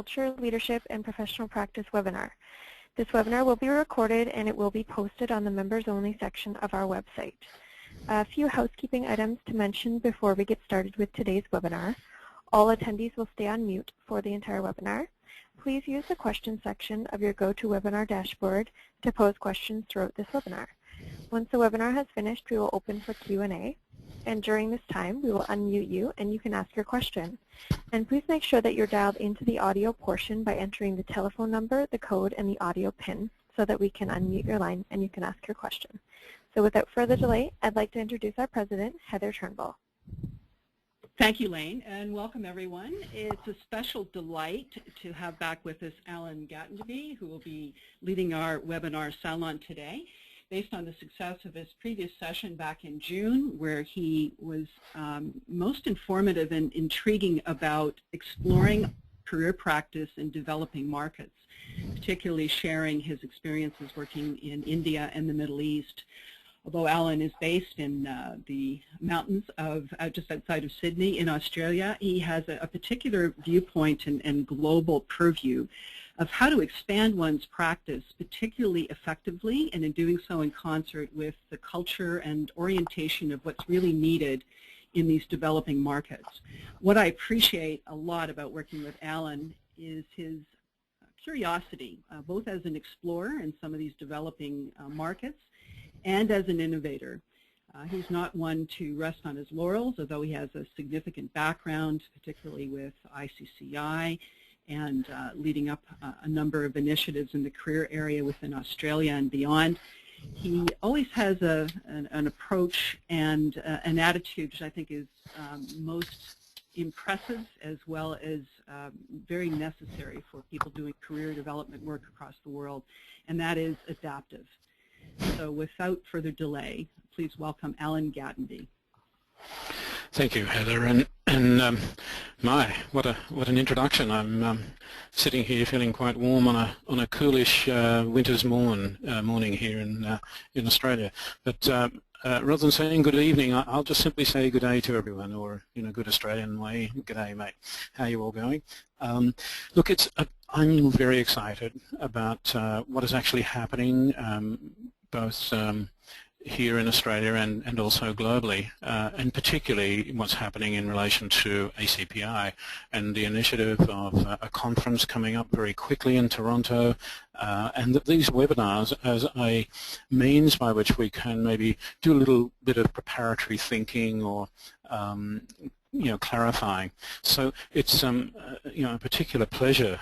Culture, Leadership, and Professional Practice webinar. This webinar will be recorded and it will be posted on the members only section of our website. A few housekeeping items to mention before we get started with today's webinar. All attendees will stay on mute for the entire webinar. Please use the question section of your GoToWebinar dashboard to pose questions throughout this webinar. Once the webinar has finished, we will open for Q&A. And during this time, we will unmute you and you can ask your question. And please make sure that you're dialed into the audio portion by entering the telephone number, the code, and the audio PIN so that we can unmute your line and you can ask your question. So without further delay, I'd like to introduce our president, Heather Turnbull. Thank you, Lane, and welcome everyone. It's a special delight to have back with us Allan Gatenby, who will be leading our webinar Salon today, based on the success of his previous session back in June, where he was most informative and intriguing about exploring career practice in developing markets, particularly sharing his experiences working in India and the Middle East. Although Allan is based in the mountains of just outside of Sydney in Australia, he has a particular viewpoint and global purview of how to expand one's practice particularly effectively, and in doing so in concert with the culture and orientation of what's really needed in these developing markets. What I appreciate a lot about working with Allan is his curiosity, both as an explorer in some of these developing markets and as an innovator. He's not one to rest on his laurels, although he has a significant background, particularly with ICCI, and leading up a number of initiatives in the career area within Australia and beyond. He always has an approach and an attitude which I think is most impressive, as well as very necessary for people doing career development work across the world, and that is adaptive. So without further delay, please welcome Allan Gatenby. Thank you, Heather, and my, what an introduction. I'm sitting here feeling quite warm on a coolish winter's morning here in Australia. But rather than saying good evening, I'll just simply say good day to everyone, or in a good Australian way, good day, mate. How are you all going? Look, I'm very excited about what is actually happening, both here in Australia and also globally, and particularly what's happening in relation to ACCI and the initiative of a conference coming up very quickly in Toronto, and that these webinars as a means by which we can maybe do a little bit of preparatory thinking or clarifying. So it's a particular pleasure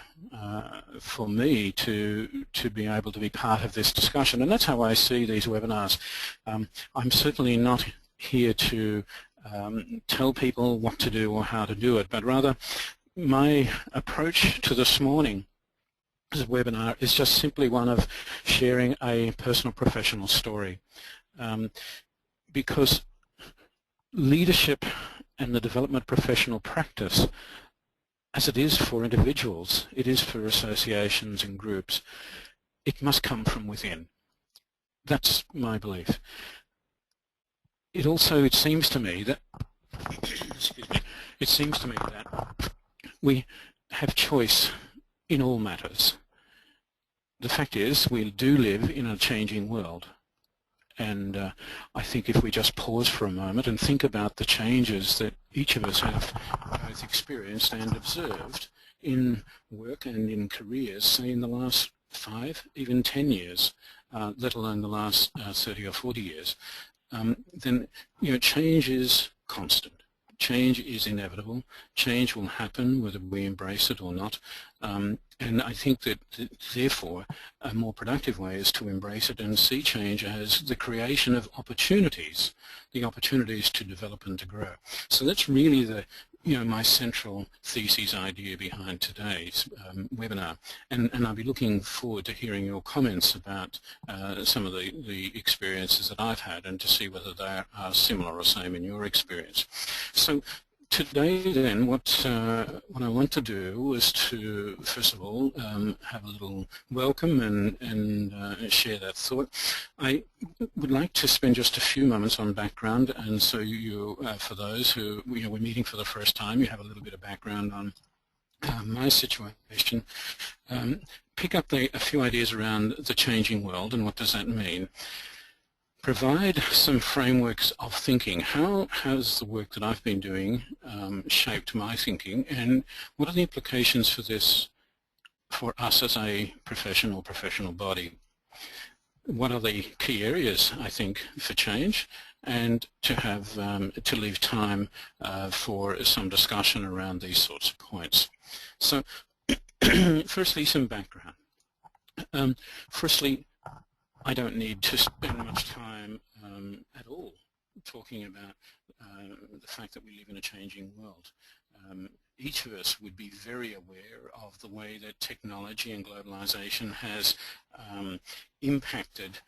for me to be able to be part of this discussion, and that's how I see these webinars. I'm certainly not here to tell people what to do or how to do it, but rather my approach to this morning's webinar is just simply one of sharing a personal professional story, because leadership and the development of professional practice, as it is for individuals, it is for associations and groups, it must come from within. That's my belief. It seems to me that we have choice in all matters. The fact is, we do live in a changing world. And I think if we just pause for a moment and think about the changes that each of us have both experienced and observed in work and in careers, say in the last 5, even 10 years, let alone the last 30 or 40 years, then change is constant. Change is inevitable. Change will happen whether we embrace it or not. And I think that, therefore, a more productive way is to embrace it and see change as the creation of opportunities, the opportunities to develop and to grow. So that's really my central thesis idea behind today's webinar. And I'll be looking forward to hearing your comments about some of the experiences that I've had, and to see whether they are similar or same in your experience. So today then, what I want to do is to, first of all, have a little welcome and share that thought. I would like to spend just a few moments on background, and so you, for those who we're meeting for the first time, you have a little bit of background on my situation, pick up a few ideas around the changing world and what does that mean. Provide some frameworks of thinking. How has the work that I've been doing shaped my thinking, and what are the implications for this for us as a professional body? What are the key areas, I think, for change, and to have to leave time for some discussion around these sorts of points. So firstly, some background. Firstly, I don't need to spend much time at all talking about the fact that we live in a changing world. Each of us would be very aware of the way that technology and globalization has impacted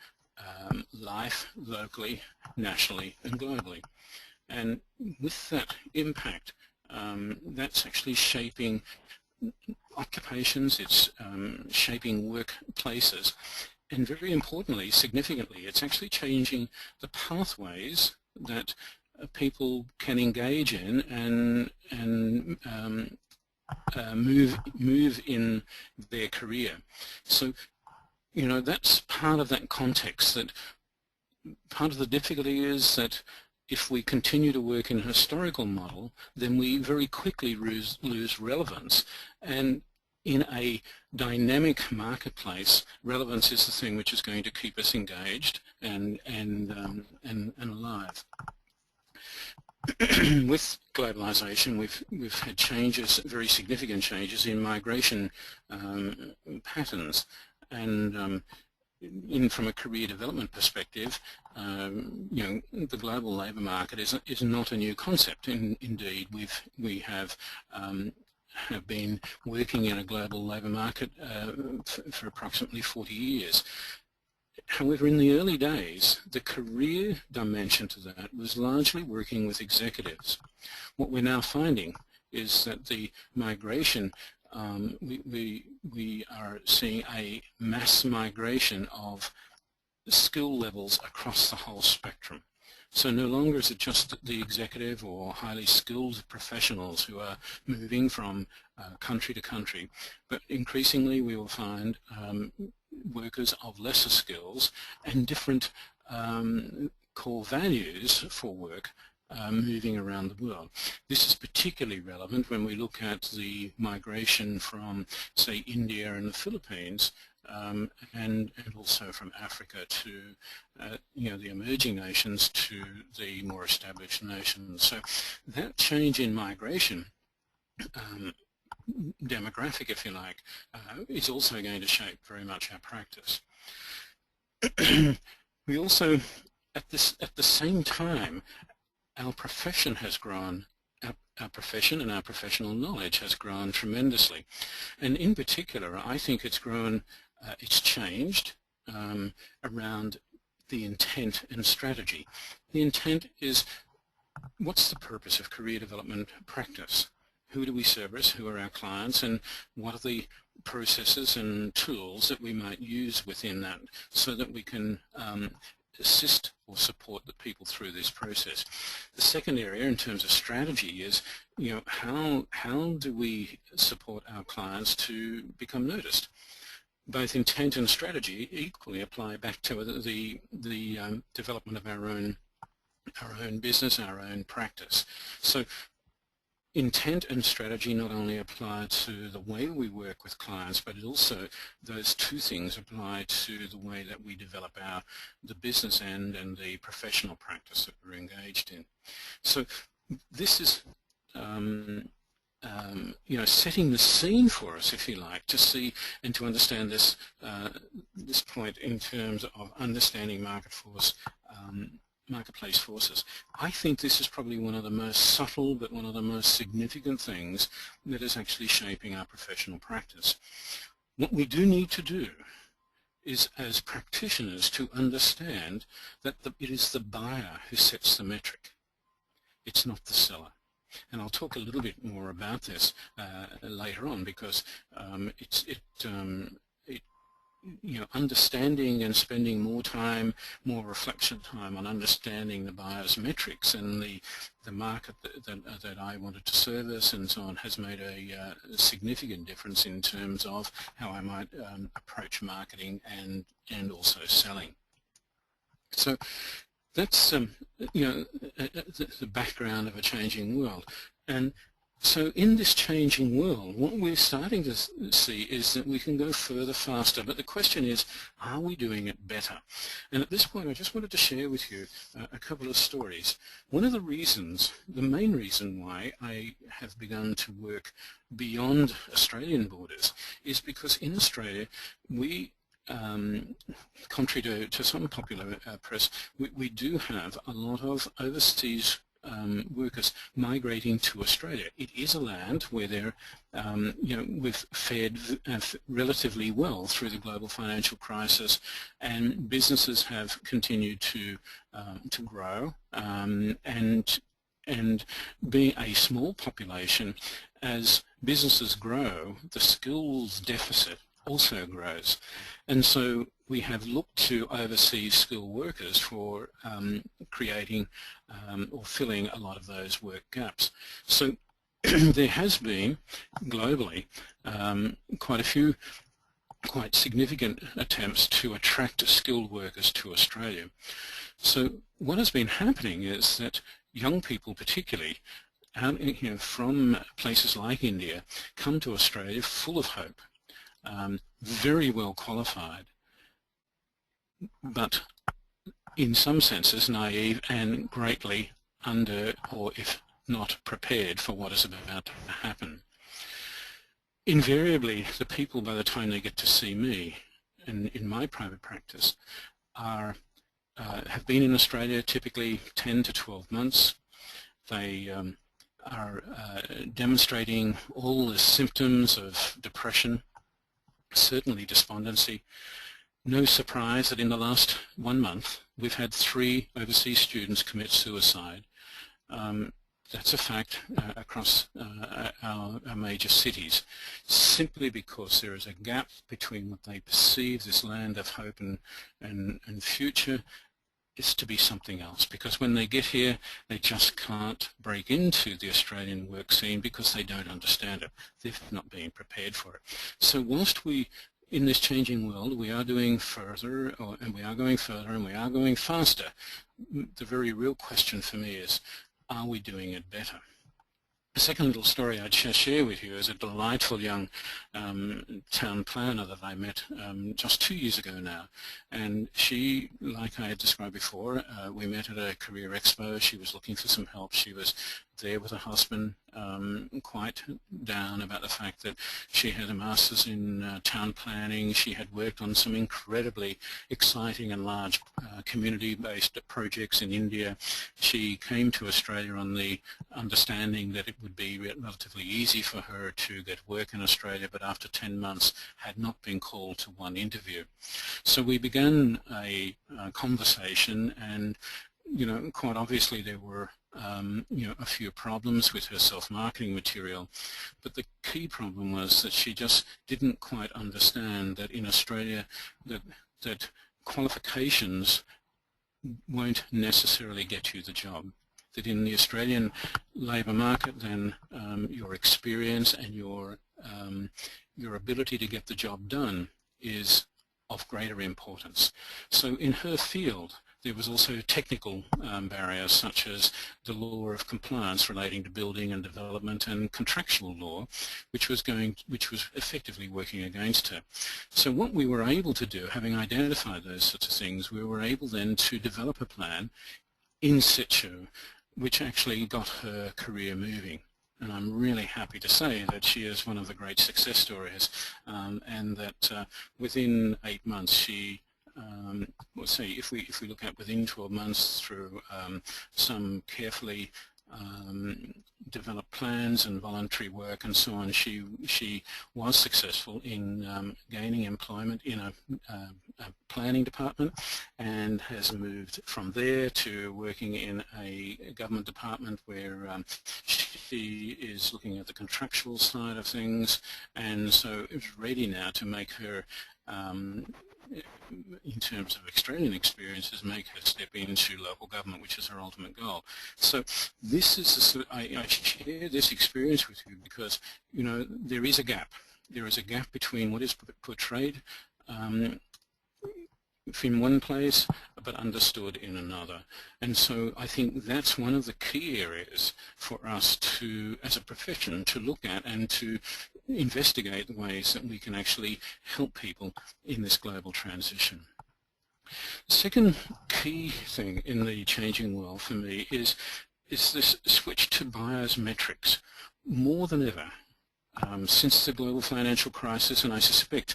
life locally, nationally, and globally. And with that impact, that's actually shaping occupations, it's shaping workplaces, and very importantly, significantly, it's actually changing the pathways that people can engage in and move in their career. So, you know, that's part of that context. That part of the difficulty is that if we continue to work in a historical model, then we very quickly lose relevance. And in a dynamic marketplace, relevance is the thing which is going to keep us engaged and alive. With globalization, we've had changes, very significant changes in migration patterns, and from a career development perspective, you know, the global labour market is not a new concept. Indeed, we have been working in a global labour market for approximately 40 years. However, in the early days, the career dimension to that was largely working with executives. What we're now finding is that the migration, we are seeing a mass migration of skill levels across the whole spectrum. So no longer is it just the executive or highly skilled professionals who are moving from country to country, but increasingly we will find workers of lesser skills and different core values for work moving around the world. This is particularly relevant when we look at the migration from, say, India and the Philippines, and also from Africa to you know, the emerging nations to the more established nations. So that change in migration, demographic if you like, is also going to shape very much our practice. We also, at the same time, our profession has grown. Our profession and our professional knowledge has grown tremendously, and in particular, I think it's grown. It's changed around the intent and strategy. The intent is, what's the purpose of career development practice? Who do we service? Who are our clients? And what are the processes and tools that we might use within that so that we can assist or support the people through this process? The second area in terms of strategy is, you know, how do we support our clients to become noticed? Both intent and strategy equally apply back to the development of our own business, our own practice. So intent and strategy not only apply to the way we work with clients, but it also, those two things apply to the way that we develop the business end and the professional practice that we're engaged in. So this is you know, setting the scene for us, if you like, to see and to understand this this point in terms of understanding marketplace forces. I think this is probably one of the most subtle but one of the most significant things that is actually shaping our professional practice. What we do need to do is, as practitioners, to understand that it is the buyer who sets the metric. It's not the seller. And I'll talk a little bit more about this later on, because understanding and spending more time, more reflection time on understanding the buyer's metrics and the market that I wanted to service and so on has made a significant difference in terms of how I might approach marketing and also selling. So that's the background of a changing world. And so in this changing world, what we're starting to see is that we can go further faster, but the question is, are we doing it better? And at this point, I just wanted to share with you a couple of stories. One of the reasons, the main reason why I have begun to work beyond Australian borders is because in Australia, we contrary to some popular press, we do have a lot of overseas workers migrating to Australia. It is a land where they're, we've fared relatively well through the global financial crisis, and businesses have continued to grow, and being a small population, as businesses grow, the skills deficit also grows. And so we have looked to overseas skilled workers for creating or filling a lot of those work gaps. So there has been globally quite a few quite significant attempts to attract skilled workers to Australia. So what has been happening is that young people particularly out, from places like India come to Australia full of hope, very well qualified, but in some senses naive and greatly under, or if not prepared for what is about to happen. Invariably, the people, by the time they get to see me in my private practice, have been in Australia typically 10 to 12 months. They are demonstrating all the symptoms of depression, certainly despondency. No surprise that in the last 1 month we've had 3 overseas students commit suicide. That's a fact across our major cities, simply because there is a gap between what they perceive this land of hope and future is to be something else, because when they get here they just can't break into the Australian work scene because they don't understand it. They've not been prepared for it. So whilst we, in this changing world, we are doing further, and we are going further and we are going faster, the very real question for me is, are we doing it better? The second little story I'd share with you is a delightful young town planner that I met just 2 years ago now. And she, like I had described before, we met at a career expo. She was looking for some help. She was there with her husband, quite down about the fact that she had a master's in town planning. She had worked on some incredibly exciting and large community-based projects in India. She came to Australia on the understanding that it would be relatively easy for her to get work in Australia, but after 10 months had not been called to one interview. So we began a conversation, and quite obviously there were a few problems with her self-marketing material, but the key problem was that she just didn't quite understand that in Australia that qualifications won't necessarily get you the job. That in the Australian labour market, then your experience and your ability to get the job done is of greater importance. So in her field, there was also technical barriers such as the law of compliance relating to building and development and contractual law, which was effectively working against her. So what we were able to do, having identified those sorts of things, we were able then to develop a plan in situ, which actually got her career moving. And I'm really happy to say that she is one of the great success stories, and that within 8 months she, we'll see, if we look at within 12 months through some carefully developed plans and voluntary work and so on, she was successful in gaining employment in a planning department, and has moved from there to working in a government department where she is looking at the contractual side of things, and so it's ready now to make her in terms of Australian experiences, make a step into local government, which is our ultimate goal. So this is I share this experience with you because, you know, there is a gap. There is a gap between what is portrayed in one place but understood in another. And so I think that's one of the key areas for us to, as a profession, to look at and to investigate the ways that we can actually help people in this global transition. The second key thing in the changing world for me is this switch to buyers metrics. More than ever, since the global financial crisis, and I suspect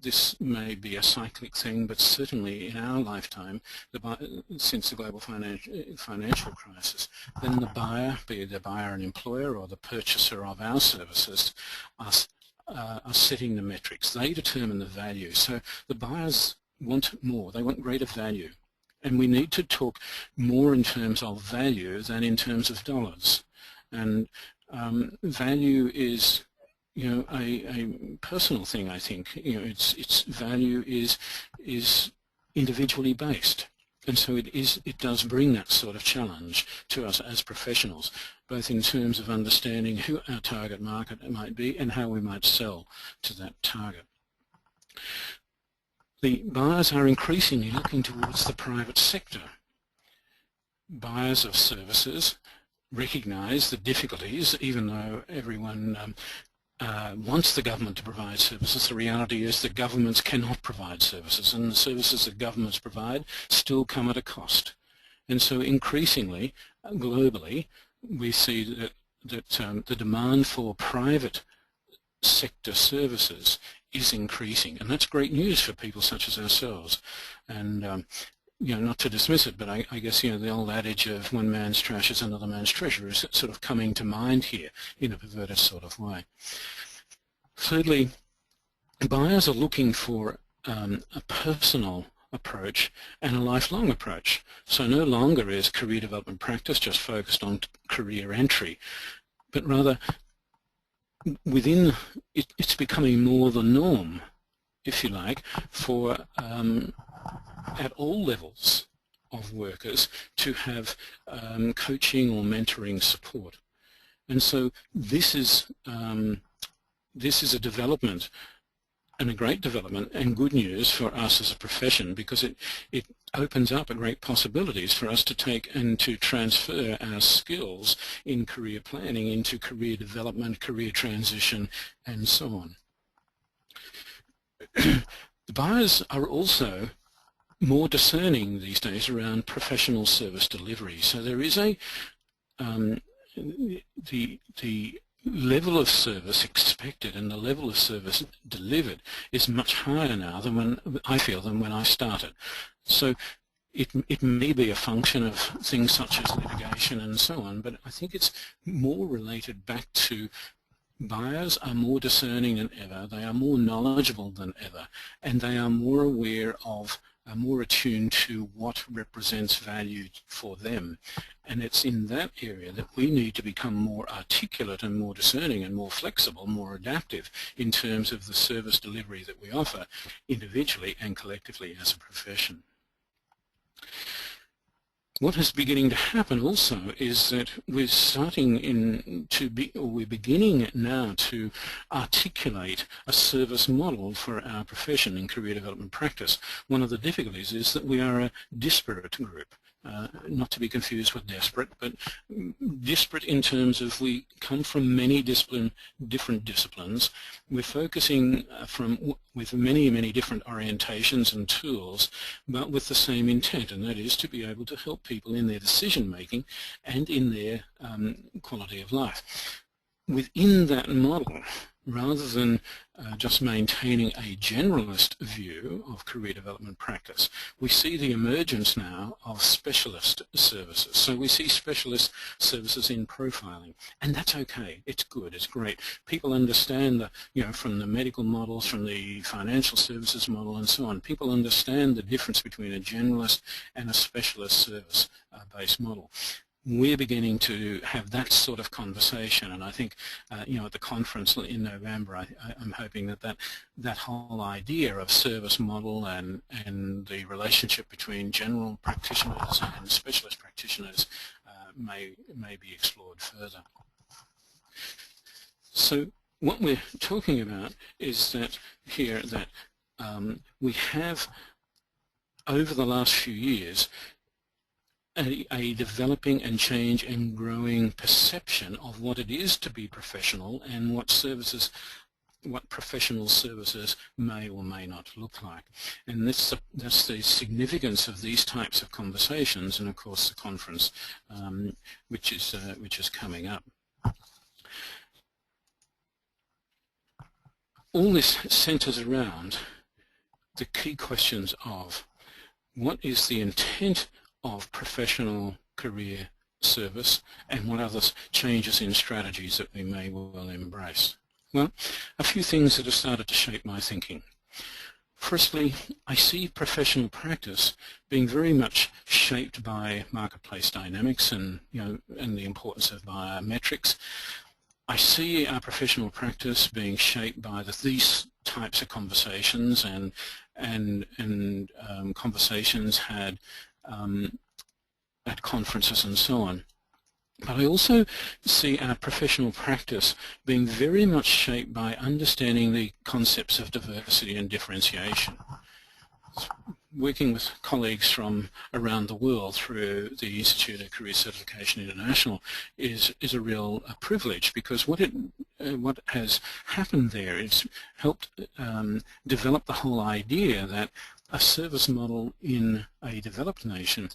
this may be a cyclic thing, but certainly in our lifetime, since the global financial crisis, then the buyer, be it the buyer and employer or the purchaser of our services, are setting the metrics. They determine the value. So the buyers want more. They want greater value. And we need to talk more in terms of value than in terms of dollars. And value is, you know, a personal thing. I think, you know, its value is individually based, and so it does bring that sort of challenge to us as professionals, both in terms of understanding who our target market might be and how we might sell to that target. The buyers are increasingly looking towards the private sector. Buyers of services recognise the difficulties, even though everyone wants the government to provide services. The reality is that governments cannot provide services, and the services that governments provide still come at a cost. And so increasingly, globally, we see that the demand for private sector services is increasing, and that's great news for people such as ourselves. And you know, not to dismiss it, but I guess, you know, the old adage of one man's trash is another man's treasure is sort of coming to mind here in a perverted sort of way. Thirdly, buyers are looking for a personal approach and a lifelong approach. So no longer is career development practice just focused on career entry, but rather within it's becoming more the norm, if you like, for at all levels of workers to have coaching or mentoring support. And so this is a development, and a great development and good news for us as a profession, because it opens up great possibilities for us to take and to transfer our skills in career planning into career development, career transition, and so on. The buyers are also more discerning these days around professional service delivery. So there is the level of service expected and the level of service delivered is much higher now than when I started. So it may be a function of things such as litigation and so on, but I think it's more related back to buyers are more discerning than ever, they are more knowledgeable than ever, and they are more aware of, more attuned to what represents value for them. And it's in that area that we need to become more articulate and more discerning and more flexible, more adaptive in terms of the service delivery that we offer individually and collectively as a profession. What is beginning to happen also is that we're we're beginning now to articulate a service model for our profession in career development practice. One of the difficulties is that we are a disparate group. Not to be confused with desperate, but disparate in terms of we come from many different disciplines. We're focusing with many different orientations and tools, but with the same intent, and that is to be able to help people in their decision making and in their quality of life. Within that model, rather than just maintaining a generalist view of career development practice, we see the emergence now of specialist services. So we see specialist services in profiling, and that's okay. It's good. It's great. People understand from the medical models, from the financial services model, and so on. People understand the difference between a generalist and a specialist service-based model. we're beginning to have that sort of conversation, and I think, at the conference in November, I'm hoping that whole idea of service model and the relationship between general practitioners and specialist practitioners may be explored further. So what we're talking about is that here that we have, over the last few years, a developing and change and growing perception of what it is to be professional and what professional services may or may not look like. And that's the significance of these types of conversations, and of course the conference which is coming up. All this centers around the key questions of what is the intent of professional career service and what other changes in strategies that we may well embrace. Well, a few things that have started to shape my thinking. Firstly, I see professional practice being very much shaped by marketplace dynamics and the importance of biometrics. I see our professional practice being shaped by these types of conversations and conversations had at conferences and so on. But I also see our professional practice being very much shaped by understanding the concepts of diversity and differentiation. Working with colleagues from around the world through the Institute of Career Certification International is a real privilege, because what has happened there is helped develop the whole idea that a service model in a developed nation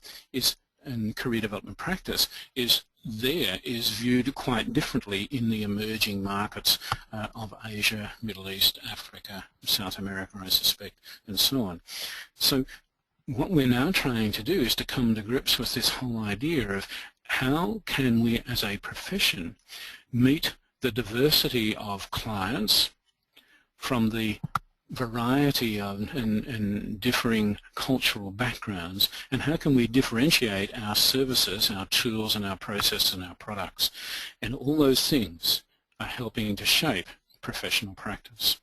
and career development practice is viewed quite differently in the emerging markets of Asia, Middle East, Africa, South America, I suspect, and so on. So what we're now trying to do is to come to grips with this whole idea of how can we as a profession meet the diversity of clients from the variety of and differing cultural backgrounds, and how can we differentiate our services, our tools and our processes and our products. And all those things are helping to shape professional practice.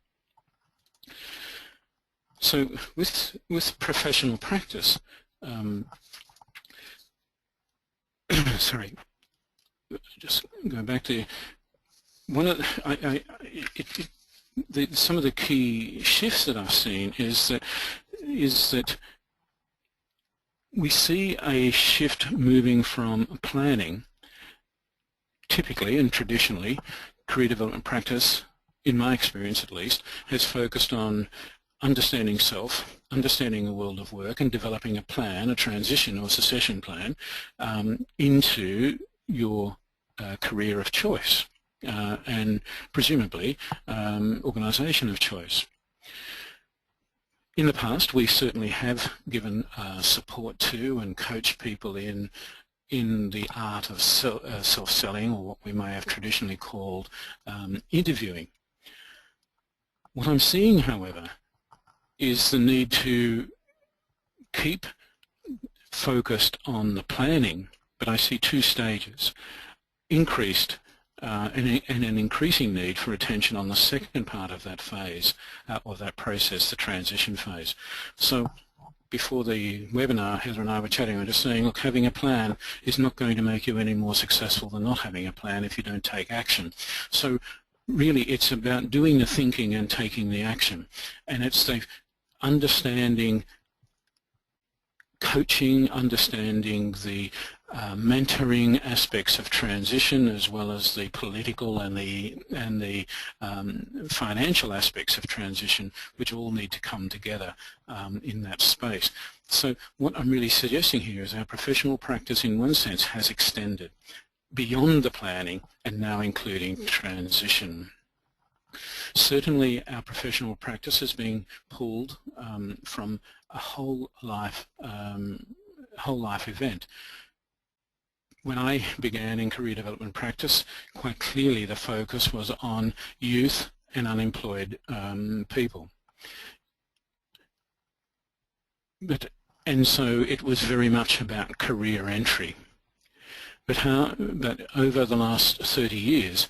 So with professional practice, sorry, just go back to one of some of the key shifts that I've seen is that we see a shift moving from planning. Typically and traditionally, career development practice, in my experience at least, has focused on understanding self, understanding the world of work, and developing a plan, a transition or succession plan into your career of choice. And presumably organisation of choice. In the past, we certainly have given support to and coached people in the art of self-selling, or what we may have traditionally called interviewing. What I'm seeing, however, is the need to keep focused on the planning, but I see two stages: increased and an increasing need for attention on the second part of that phase, or that process, the transition phase. So before the webinar, Heather and I were chatting, we were just saying, look, having a plan is not going to make you any more successful than not having a plan if you don't take action. So really it's about doing the thinking and taking the action. And it's the understanding, coaching, understanding the mentoring aspects of transition, as well as the political and the financial aspects of transition, which all need to come together in that space. So what I'm really suggesting here is our professional practice, in one sense, has extended beyond the planning and now including transition. Certainly our professional practice is being pulled from a whole life event. When I began in career development practice, quite clearly the focus was on youth and unemployed people. And so it was very much about career entry. But over the last 30 years,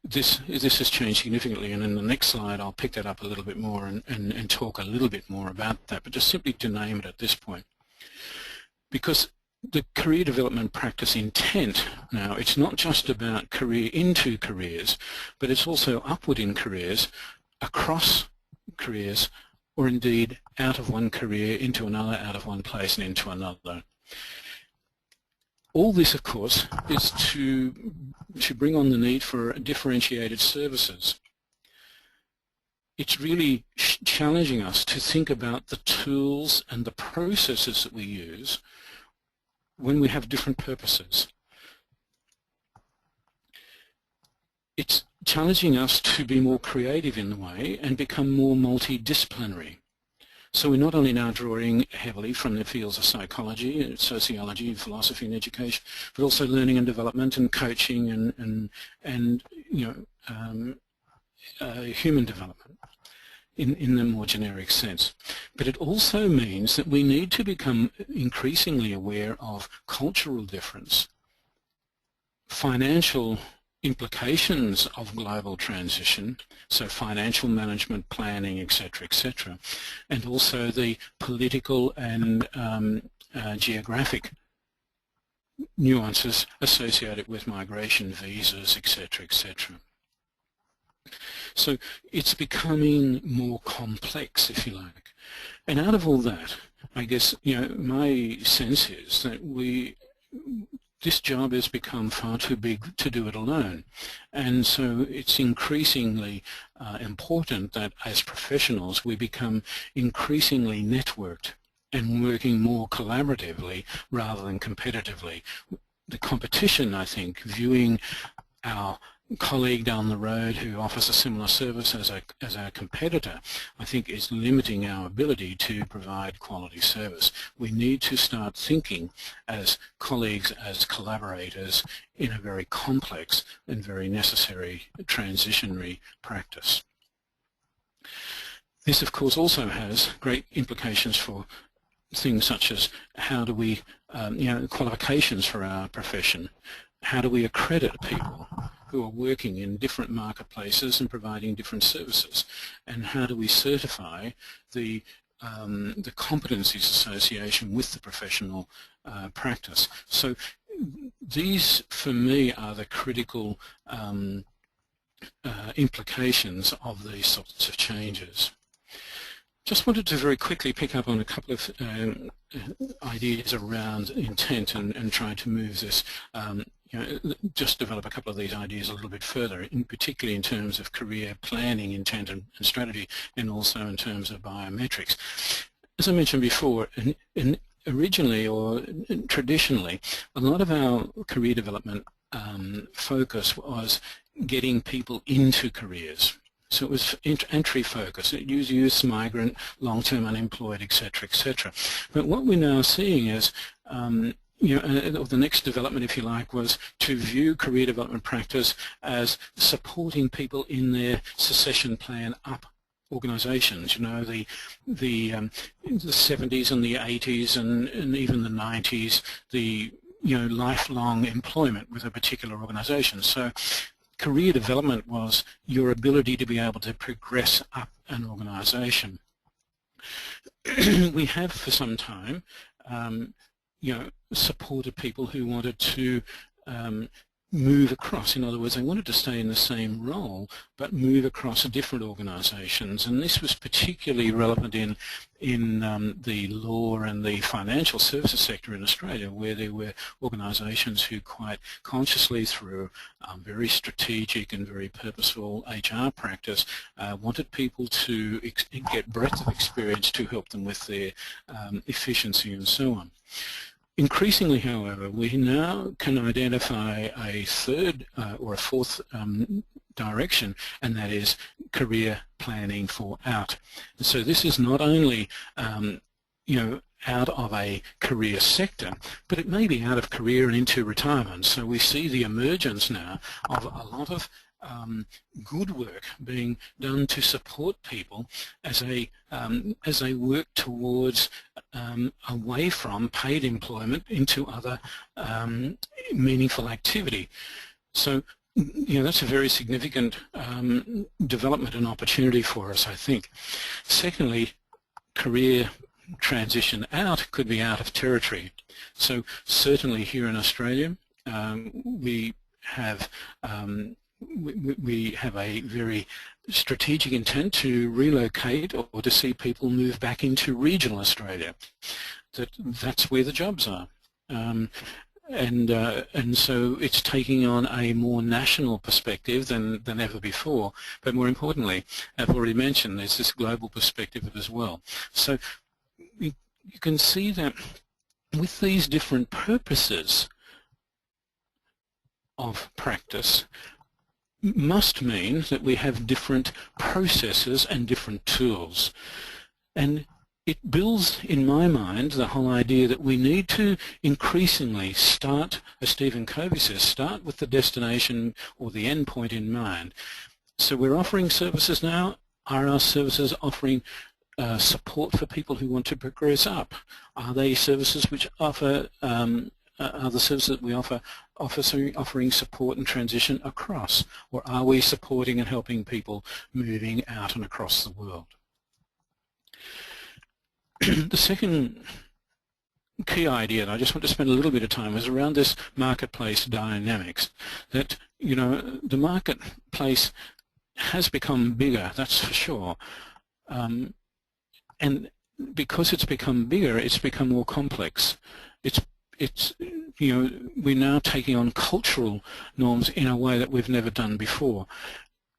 this has changed significantly, and in the next slide I'll pick that up a little bit more and talk a little bit more about that, but just simply to name it at this point. Because the career development practice intent now, it's not just about career into careers, but it's also upward in careers, across careers, or indeed out of one career into another, out of one place and into another. All this, of course, is to bring on the need for differentiated services. It's really challenging us to think about the tools and the processes that we use when we have different purposes. It's challenging us to be more creative in the way and become more multidisciplinary. So we're not only now drawing heavily from the fields of psychology, sociology, philosophy and education, but also learning and development and coaching and human development in the more generic sense. But it also means that we need to become increasingly aware of cultural difference, financial implications of global transition, so financial management, planning, etc., and also the political and geographic nuances associated with migration, visas, etc. So it's becoming more complex, if you like. And out of all that, I guess, my sense is that this job has become far too big to do it alone. And so it's increasingly important that as professionals we become increasingly networked and working more collaboratively rather than competitively. The competition, I think, viewing our colleague down the road who offers a similar service as our competitor, I think is limiting our ability to provide quality service. We need to start thinking as colleagues, as collaborators in a very complex and very necessary transitionary practice. This of course also has great implications for things such as how do we, qualifications for our profession. How do we accredit people who are working in different marketplaces and providing different services? And how do we certify the competencies association with the professional practice? So these, for me, are the critical implications of these sorts of changes. Just wanted to very quickly pick up on a couple of ideas around intent and try to move this, just develop a couple of these ideas a little bit further, particularly in terms of career planning, intent and strategy, and also in terms of biometrics. As I mentioned before, originally or traditionally, a lot of our career development focus was getting people into careers. So it was entry focus. It used youth, migrant, long-term unemployed, etc. But what we're now seeing is, the next development, if you like, was to view career development practice as supporting people in their succession plan up organisations. The 70s and the 80s and even the 90s, the lifelong employment with a particular organisation. So career development was your ability to be able to progress up an organisation. We have for some time, supported people who wanted to move across. In other words, they wanted to stay in the same role but move across different organisations, and this was particularly relevant in the law and the financial services sector in Australia, where there were organisations who quite consciously, through very strategic and very purposeful HR practice, wanted people to get breadth of experience to help them with their efficiency and so on. Increasingly, however, we now can identify a third or a fourth direction, and that is career planning for out. And so this is not only out of a career sector, but it may be out of career and into retirement. So we see the emergence now of a lot of good work being done to support people as they work towards away from paid employment into other meaningful activity. So, that's a very significant development and opportunity for us, I think. Secondly, career transition out could be out of territory. So certainly here in Australia, we have a very strategic intent to relocate or to see people move back into regional Australia. That's where the jobs are. And so it's taking on a more national perspective than ever before. But more importantly, I've already mentioned, there's this global perspective as well. So you can see that with these different purposes of practice must mean that we have different processes and different tools. And it builds, in my mind, the whole idea that we need to increasingly start, as Stephen Covey says, start with the destination or the end point in mind. So we're offering services now. Are our services offering support for people who want to progress up? Are they services which offer, are the services that we offer offering support and transition across? Or are we supporting and helping people moving out and across the world? The second key idea that I just want to spend a little bit of time is around this marketplace dynamics. That, the marketplace has become bigger, that's for sure. And because it's become bigger, it's become more complex. We're now taking on cultural norms in a way that we've never done before.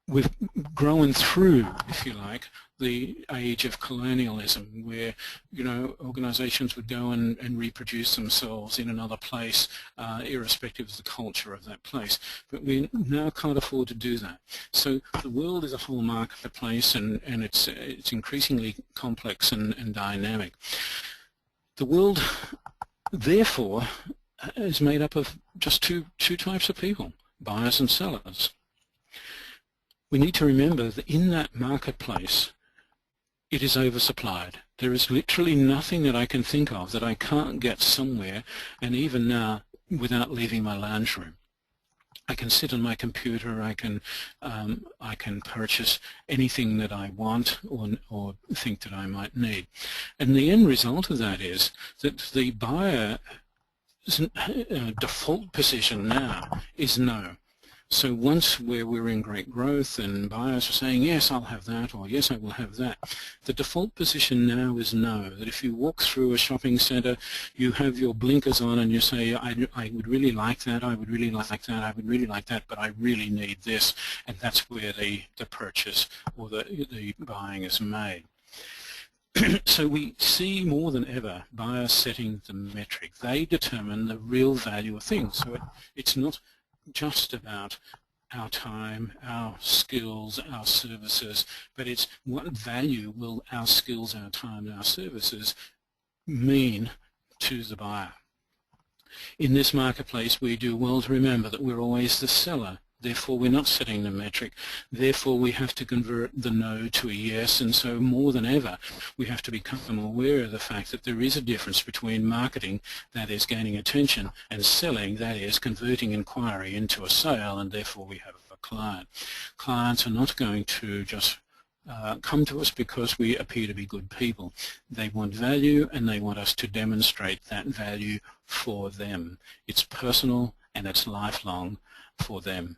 We've grown through, if you like, the age of colonialism, where organisations would go and reproduce themselves in another place, irrespective of the culture of that place. But we now can't afford to do that. So the world is a whole marketplace, and it's increasingly complex and dynamic. The world, therefore, is made up of just two types of people: buyers and sellers. We need to remember that in that marketplace, it is oversupplied. There is literally nothing that I can think of that I can't get somewhere, and even now, without leaving my lounge room. I can sit on my computer, I can purchase anything that I want or think that I might need. And the end result of that is that the buyer's default position now is no. So once we're in great growth and buyers are saying, yes, I'll have that, or yes, I will have that, the default position now is no. That if you walk through a shopping centre, you have your blinkers on and you say, I would really like that, I would really like that, I would really like that, but I really need this, and that's where the purchase or the buying is made. So we see more than ever buyers setting the metric. They determine the real value of things. So it's not just about our time, our skills, our services, but it's what value will our skills, our time, and our services mean to the buyer. In this marketplace, we do well to remember that we're always the seller. Therefore, we're not setting the metric. Therefore, we have to convert the no to a yes, and so more than ever, we have to become aware of the fact that there is a difference between marketing, that is gaining attention, and selling, that is converting inquiry into a sale, and therefore we have a client. Clients are not going to just come to us because we appear to be good people. They want value, and they want us to demonstrate that value for them. It's personal and it's lifelong for them.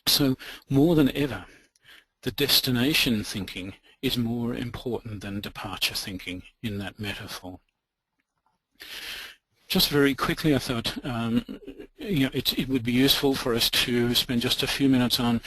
So more than ever, the destination thinking is more important than departure thinking in that metaphor. Just very quickly, I thought it would be useful for us to spend just a few minutes on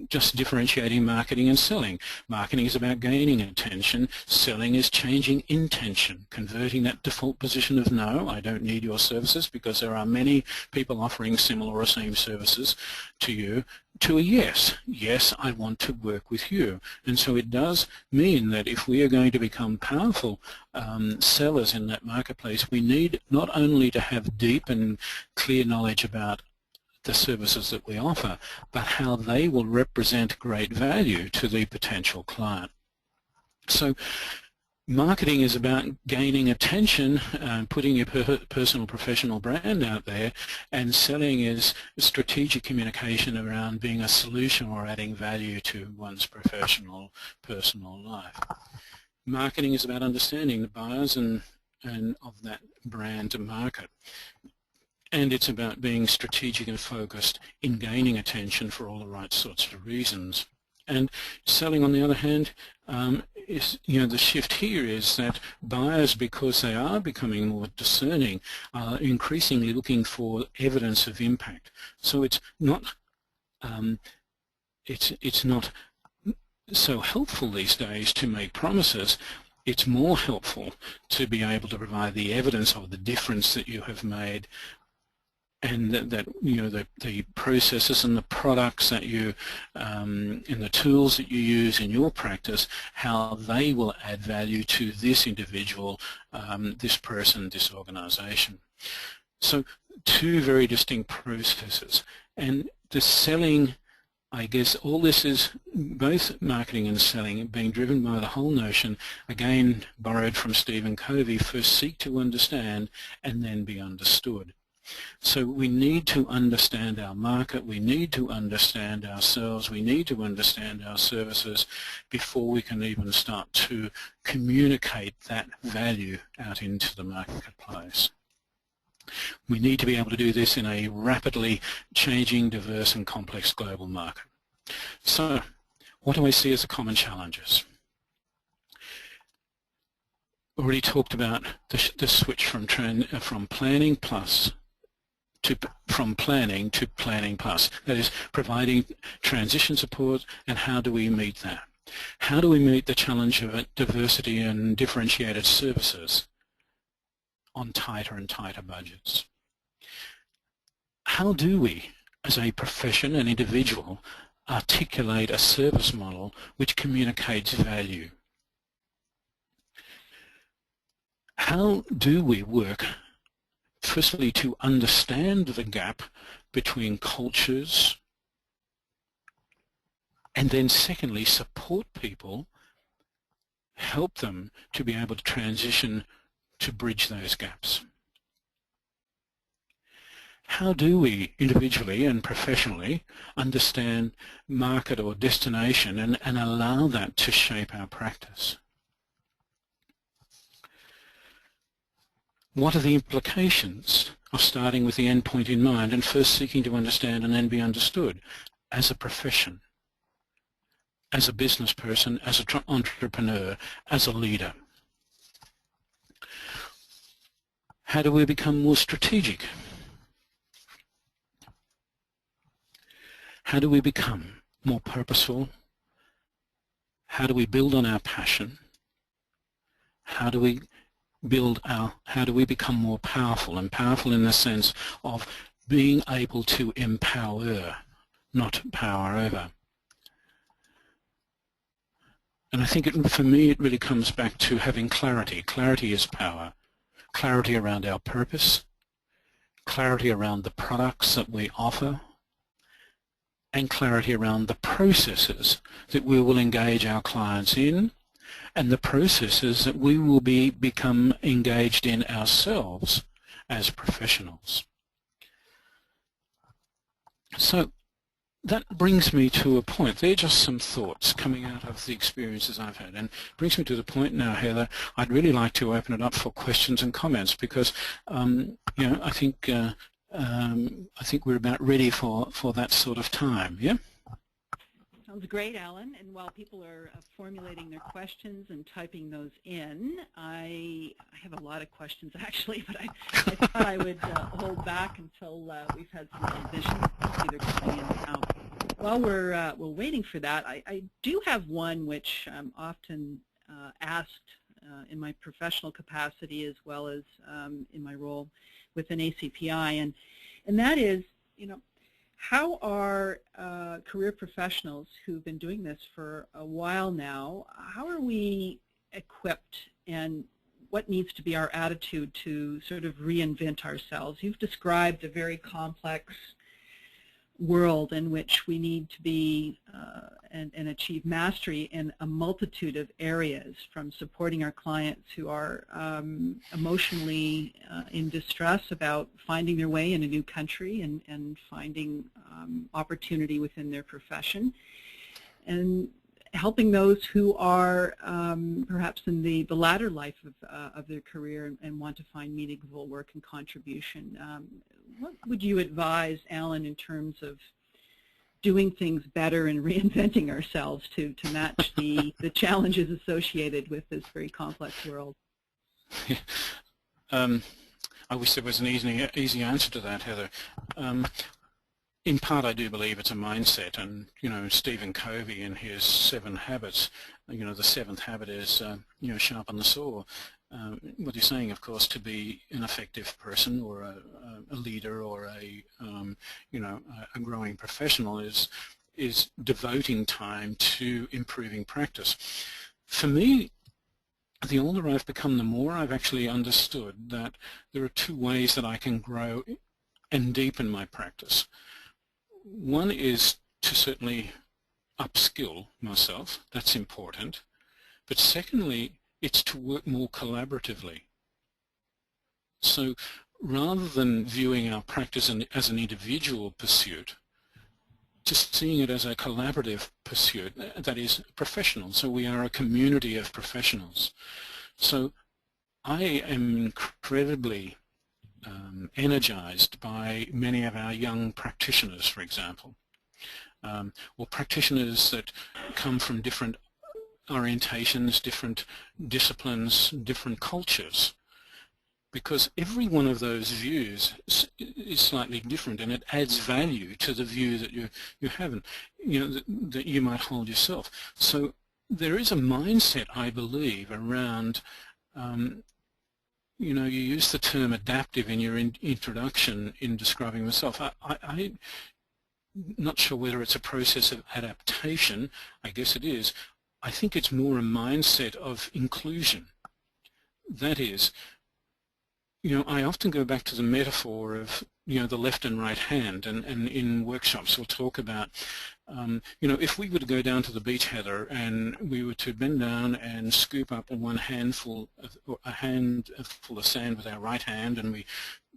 just differentiating marketing and selling. Marketing is about gaining attention. Selling is changing intention, converting that default position of no, I don't need your services, because there are many people offering similar or same services to you, to a yes. Yes, I want to work with you. And so it does mean that if we are going to become powerful sellers in that marketplace, we need not only to have deep and clear knowledge about the services that we offer, but how they will represent great value to the potential client. So Marketing is about gaining attention, putting your personal professional brand out there, and selling is strategic communication around being a solution or adding value to one's personal life. Marketing is about understanding the buyers and of that brand to market. And it's about being strategic and focused in gaining attention for all the right sorts of reasons. And selling, on the other hand, is, the shift here is that buyers, because they are becoming more discerning, are increasingly looking for evidence of impact. So it's not it's not so helpful these days to make promises. It's more helpful to be able to provide the evidence of the difference that you have made, and that the processes and the products that you and the tools that you use in your practice, how they will add value to this individual, this person, this organization. So two very distinct processes. And the selling, I guess all this is, both marketing and selling, being driven by the whole notion, again borrowed from Stephen Covey, first seek to understand and then be understood. So we need to understand our market, we need to understand ourselves, we need to understand our services before we can even start to communicate that value out into the marketplace. We need to be able to do this in a rapidly changing, diverse and complex global market. So what do I see as the common challenges? Already talked about the switch from planning plus from planning to planning plus. That is, providing transition support, and how do we meet that? How do we meet the challenge of diversity and differentiated services on tighter and tighter budgets? How do we, as a profession and individual, articulate a service model which communicates value? How do we work, firstly, to understand the gap between cultures, and then secondly, support people, help them to be able to transition to bridge those gaps? How do we individually and professionally understand market or destination and allow that to shape our practice? What are the implications of starting with the end point in mind and first seeking to understand and then be understood as a profession, as a business person, as an entrepreneur, as a leader? How do we become more strategic? How do we become more purposeful? How do we build on our passion? How do we become more powerful, and powerful in the sense of being able to empower, not power over? And I think for me it really comes back to having clarity. Clarity is power. Clarity around our purpose, clarity around the products that we offer, and clarity around the processes that we will engage our clients in, and the processes that we will become engaged in ourselves as professionals. So that brings me to a point. They're just some thoughts coming out of the experiences I've had, and brings me to the point now, Heather, I'd really like to open it up for questions and comments, because I think we're about ready for that sort of time. Yeah. Sounds great, Alan. And while people are formulating their questions and typing those in, I have a lot of questions actually, but I thought I would hold back until we've had some transition. See they're coming in now. While we're waiting for that, I do have one which I'm often asked in my professional capacity as well as in my role within ACCI, and that is, how are career professionals who've been doing this for a while now, how are we equipped, and what needs to be our attitude to sort of reinvent ourselves? You've described a very complex world in which we need to be and achieve mastery in a multitude of areas, from supporting our clients who are emotionally in distress about finding their way in a new country and finding opportunity within their profession, and helping those who are perhaps in the latter life of their career and want to find meaningful work and contribution. What would you advise, Allan, in terms of doing things better and reinventing ourselves to match the challenges associated with this very complex world? I wish there was an easy answer to that, Heather. In part, I do believe it's a mindset, and Stephen Covey in his 7 habits, the 7th habit is sharpen the saw. What he's saying, of course, to be an effective person or a leader or a growing professional is devoting time to improving practice. For me, the older I've become, the more I've actually understood that there are 2 ways that I can grow and deepen my practice. One is to certainly upskill myself. That's important. But secondly, it's to work more collaboratively. So rather than viewing our practice as an individual pursuit, just seeing it as a collaborative pursuit that is professional. So we are a community of professionals. So I am incredibly energized by many of our young practitioners, for example, or practitioners that come from different orientations, different disciplines, different cultures, because every one of those views is slightly different, and it adds value to the view that you have, that you might hold yourself. So there is a mindset, I believe, around you use the term adaptive in your introduction in describing myself. I'm not sure whether it's a process of adaptation. I guess it is. I think it's more a mindset of inclusion. That is, I often go back to the metaphor of, the left and right hand, and in workshops we'll talk about, if we were to go down to the beach, Heather, and we were to bend down and scoop up a handful of sand with our right hand, and we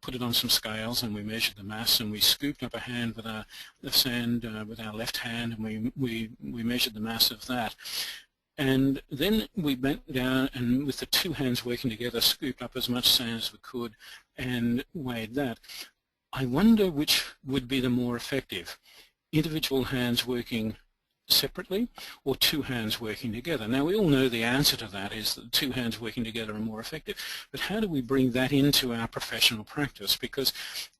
put it on some scales and we measured the mass, and we scooped up a hand with the sand with our left hand, and we measured the mass of that. And then we bent down and with the 2 hands working together scooped up as much sand as we could and weighed that. I wonder which would be the more effective, individual hands working separately or 2 hands working together. Now we all know the answer to that is that 2 hands working together are more effective, but how do we bring that into our professional practice? Because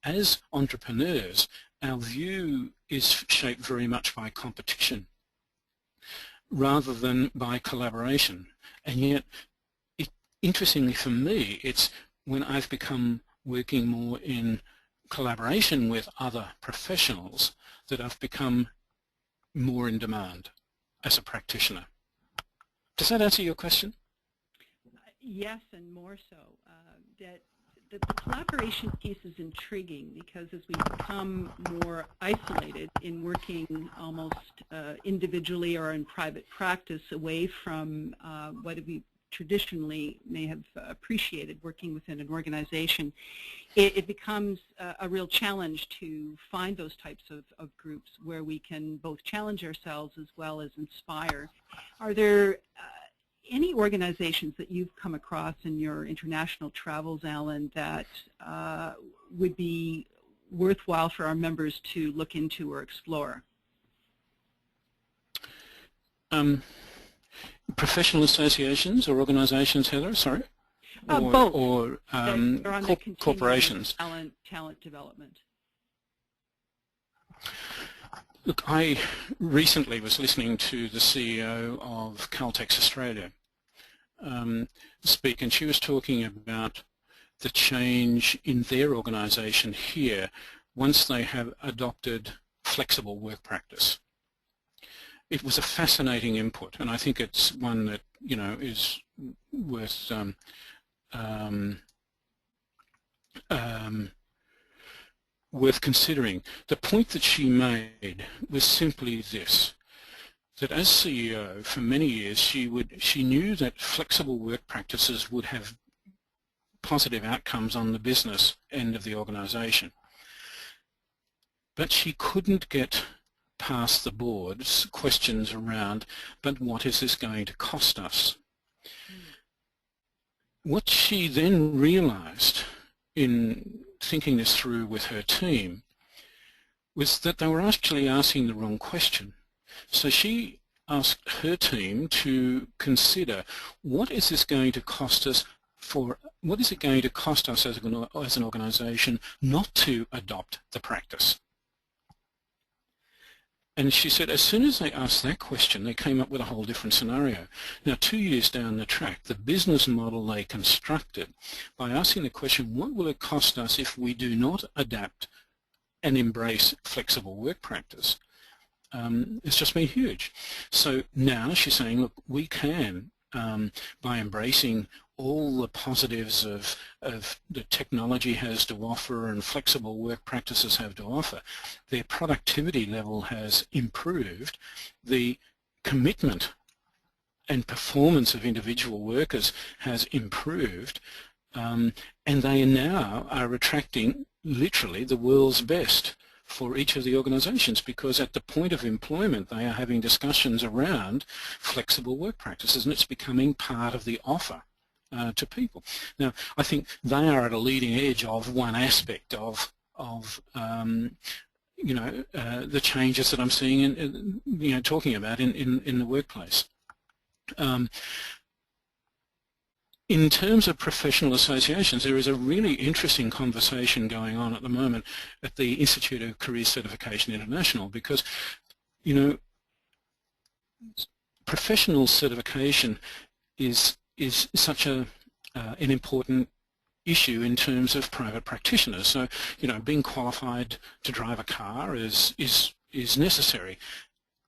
as entrepreneurs, our view is shaped very much by competition rather than by collaboration. And yet, interestingly for me, it's when I've become working more in collaboration with other professionals that I've become more in demand as a practitioner. Does that answer your question? Yes, and more so. That the collaboration piece is intriguing, because as we become more isolated in working almost individually or in private practice away from what we traditionally may have appreciated working within an organization, it becomes a real challenge to find those types of groups where we can both challenge ourselves as well as inspire. Are there any organizations that you've come across in your international travels, Allan, that would be worthwhile for our members to look into or explore? Professional associations or organizations, Heather, sorry? Both. Or corporations. Talent development. Look, I recently was listening to the CEO of Caltex Australia speak, and she was talking about the change in their organisation here once they have adopted flexible work practice. It was a fascinating input, and I think it's one that is worth worth considering. The point that she made was simply this, that as CEO for many years she knew that flexible work practices would have positive outcomes on the business end of the organisation. But she couldn't get past the board's questions around, but what is this going to cost us? What she then realised in thinking this through with her team was that they were actually asking the wrong question. So she asked her team to consider, what is this going to cost us what is it going to cost us as an organisation not to adopt the practice? And she said as soon as they asked that question, they came up with a whole different scenario. Now, 2 years down the track, the business model they constructed by asking the question, what will it cost us if we do not adapt and embrace flexible work practice? It's just been huge. So now she's saying, look, we can, by embracing all the positives of the technology has to offer and flexible work practices have to offer, their productivity level has improved, the commitment and performance of individual workers has improved, and they now are attracting literally the world's best for each of the organizations, because at the point of employment they are having discussions around flexible work practices, and it's becoming part of the offer to people. Now, I think they are at a leading edge of one aspect of the changes that I'm seeing in talking about in the workplace. In terms of professional associations, there is a really interesting conversation going on at the moment at the Institute of Career Certification International, because, professional certification is such an important issue in terms of private practitioners. So, being qualified to drive a car is necessary.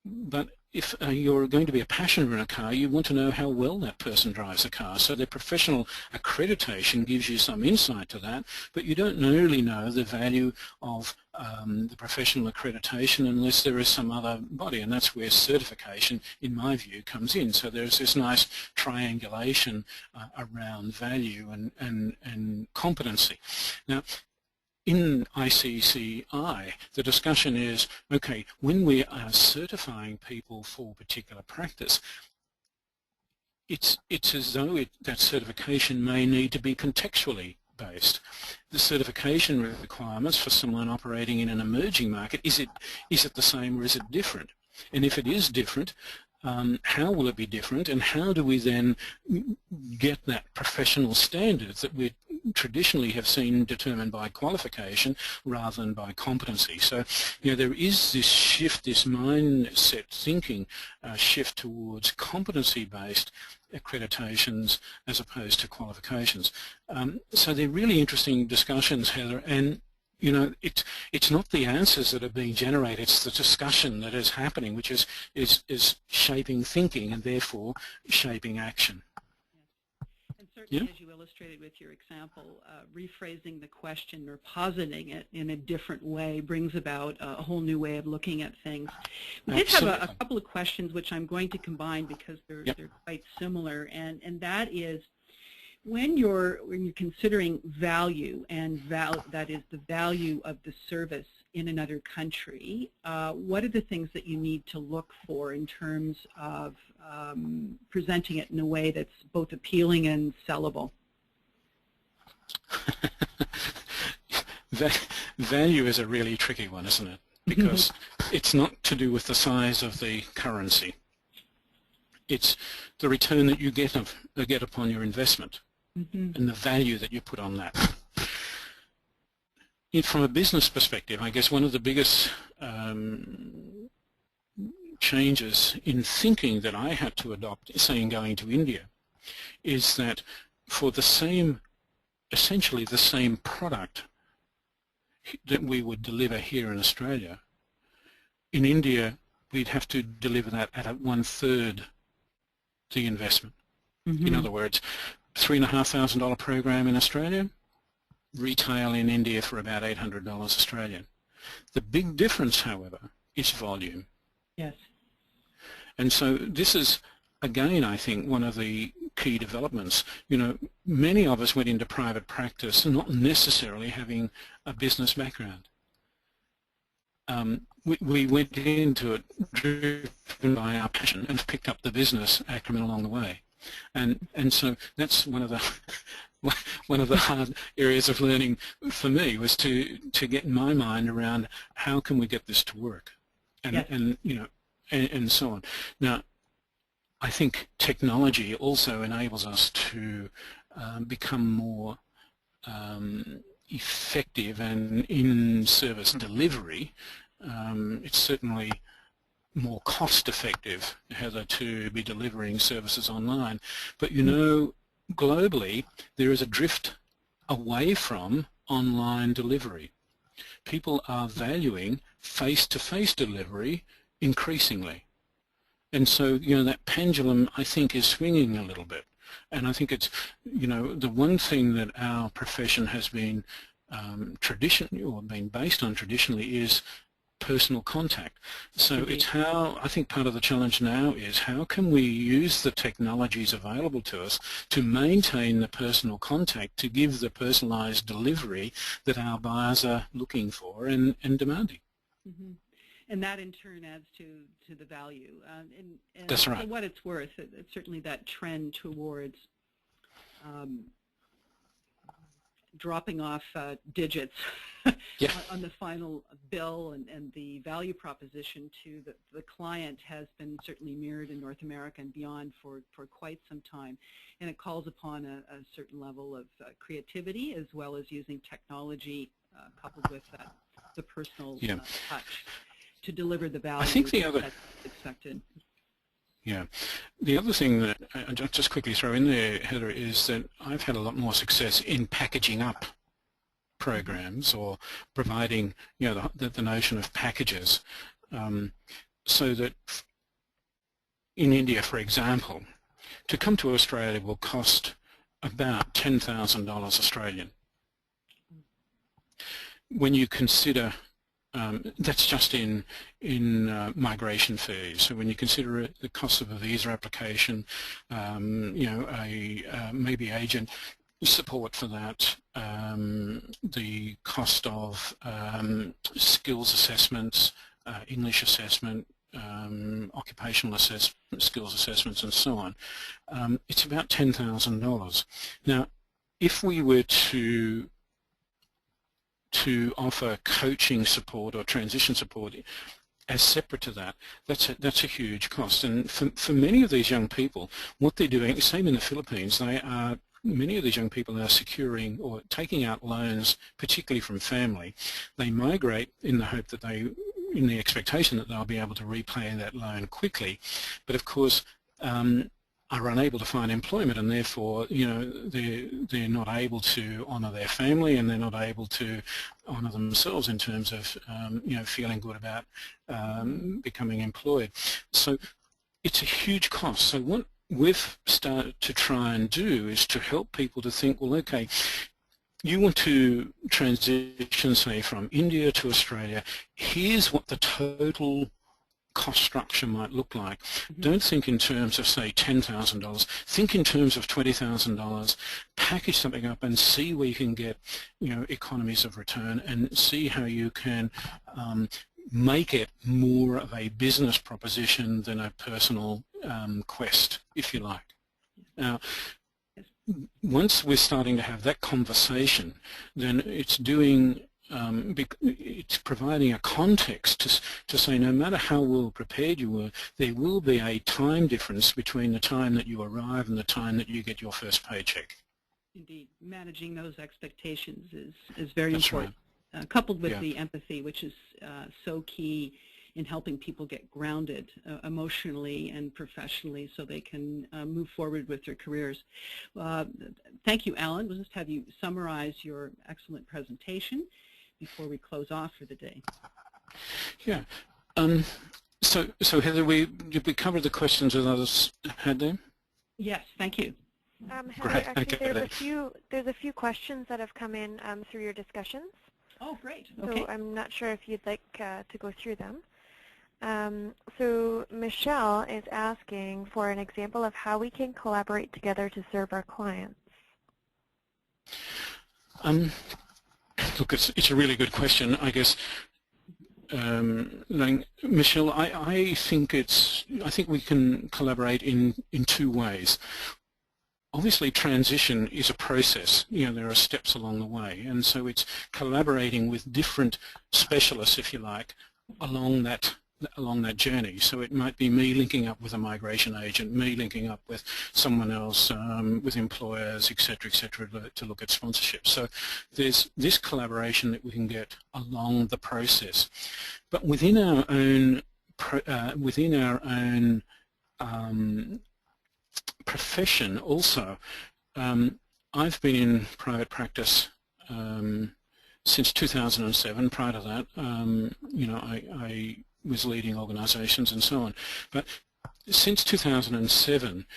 But if you're going to be a passenger in a car, you want to know how well that person drives a car. So their professional accreditation gives you some insight to that, but you don't really know the value of the professional accreditation unless there is some other body, and that's where certification, in my view, comes in. So there's this nice triangulation around value and competency. Now, in ICCI, the discussion is, okay, when we are certifying people for particular practice, it's as though that certification may need to be contextually based. The certification requirements for someone operating in an emerging market, is it the same or is it different? And if it is different, how will it be different, and how do we then get that professional standard that we traditionally have seen determined by qualification rather than by competency? So, there is this shift, this mindset thinking shift towards competency-based accreditations as opposed to qualifications. So they're really interesting discussions, Heather, and it's not the answers that are being generated, it's the discussion that is happening, which is shaping thinking and therefore shaping action. And certainly, as you illustrated with your example, rephrasing the question or positing it in a different way brings about a whole new way of looking at things. We did have a couple of questions which I'm going to combine because they're quite similar, and that is, when you're considering value, and that is the value of the service in another country, what are the things that you need to look for in terms of presenting it in a way that's both appealing and sellable? Value is a really tricky one, isn't it? Because it's not to do with the size of the currency. It's the return that you get upon your investment. And the value that you put on that. From a business perspective, I guess one of the biggest changes in thinking that I had to adopt, say in going to India, is that for essentially the same product that we would deliver here in Australia, in India we'd have to deliver that at 1/3 the investment. In other words, $3,500 program in Australia, retail in India for about $800 Australian. The big difference, however, is volume. Yes. And so this is, again, I think, one of the key developments. You know, many of us went into private practice not necessarily having a business background. We went into it driven by our passion and picked up the business acumen along the way. And so that's one of the hard areas of learning for me, was to get my mind around how can we get this to work, and yes. and you know, and so on. Now, I think technology also enables us to become more effective and in service delivery. It's certainly more cost-effective, Heather, to be delivering services online. But you know, globally, there is a drift away from online delivery. People are valuing face-to-face delivery increasingly. And so, you know, that pendulum, I think, is swinging a little bit. And I think it's, you know, the one thing that our profession has been traditionally, or been based on traditionally, is personal contact. So it's how, I think part of the challenge now is how can we use the technologies available to us to maintain the personal contact, to give the personalized delivery that our buyers are looking for and demanding. Mm-hmm. And that in turn adds to the value. And that's right. For what it's worth, it's certainly that trend towards dropping off digits yeah. on the final bill, and the value proposition to the client has been certainly mirrored in North America and beyond for quite some time. And it calls upon a certain level of creativity, as well as using technology coupled with the personal touch to deliver the value, I think, that's expected. Yeah. The other thing that I'll just quickly throw in there, Heather, is that I've had a lot more success in packaging up programs, or providing, you know, the notion of packages, so that in India, for example, to come to Australia will cost about $10,000 Australian. When you consider that's just in migration fees. So when you consider the cost of a visa application, you know, maybe agent support for that, the cost of skills assessments, English assessment, occupational assessment, skills assessments, and so on, it's about $10,000. Now, if we were to offer coaching support or transition support as separate to that, that's a huge cost. And for many of these young people, what they're doing, same in the Philippines, many of these young people are securing or taking out loans, particularly from family. They migrate in the hope that in the expectation that they'll be able to repay that loan quickly, but of course are unable to find employment, and therefore, you know, they're not able to honour their family, and they're not able to honour themselves in terms of you know, feeling good about becoming employed. So it's a huge cost. So what we've started to try and do is to help people to think, well, okay, you want to transition, say, from India to Australia, here's what the total cost structure might look like. Mm-hmm. Don't think in terms of, say, $10,000. Think in terms of $20,000. Package something up and see where you can get, you know, economies of return, and see how you can make it more of a business proposition than a personal quest, if you like. Now, once we're starting to have that conversation, then it's doing it's providing a context to say, no matter how well prepared you were, there will be a time difference between the time that you arrive and the time that you get your first paycheck. Indeed. Managing those expectations is very That's important, right. Coupled with the empathy, which is so key in helping people get grounded emotionally and professionally, so they can move forward with their careers. Thank you, Allan. We'll just have you summarize your excellent presentation before we close off for the day. Yeah. So Heather, did we cover the questions that others had there? Yes, thank you. Heather, Great. actually, Okay. there's a few questions that have come in through your discussions. Oh, great. Okay. So I'm not sure if you'd like to go through them. So Michelle is asking for an example of how we can collaborate together to serve our clients. Look, it's a really good question. I guess, Michelle, I think we can collaborate in two ways. Obviously, transition is a process. You know, there are steps along the way, and so it's collaborating with different specialists, if you like, along that journey. So it might be me linking up with a migration agent, me linking up with someone else, with employers, etc., to look at sponsorship. So there's this collaboration that we can get along the process, but within our own profession also. I've been in private practice since 2007. Prior to that, you know, I was leading organisations and so on. But since 2007,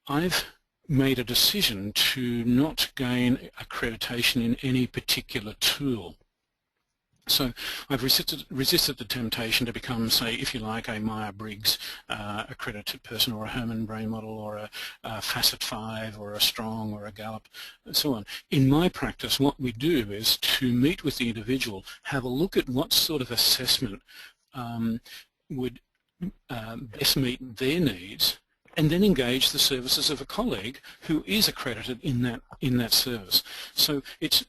I've made a decision to not gain accreditation in any particular tool. So I've resisted the temptation to become, say, if you like, a Myers-Briggs accredited person, or a Herman Brain Model, or a Facet 5, or a Strong, or a Gallup, and so on. In my practice, what we do is to meet with the individual, have a look at what sort of assessment would best meet their needs, and then engage the services of a colleague who is accredited in that service. So it's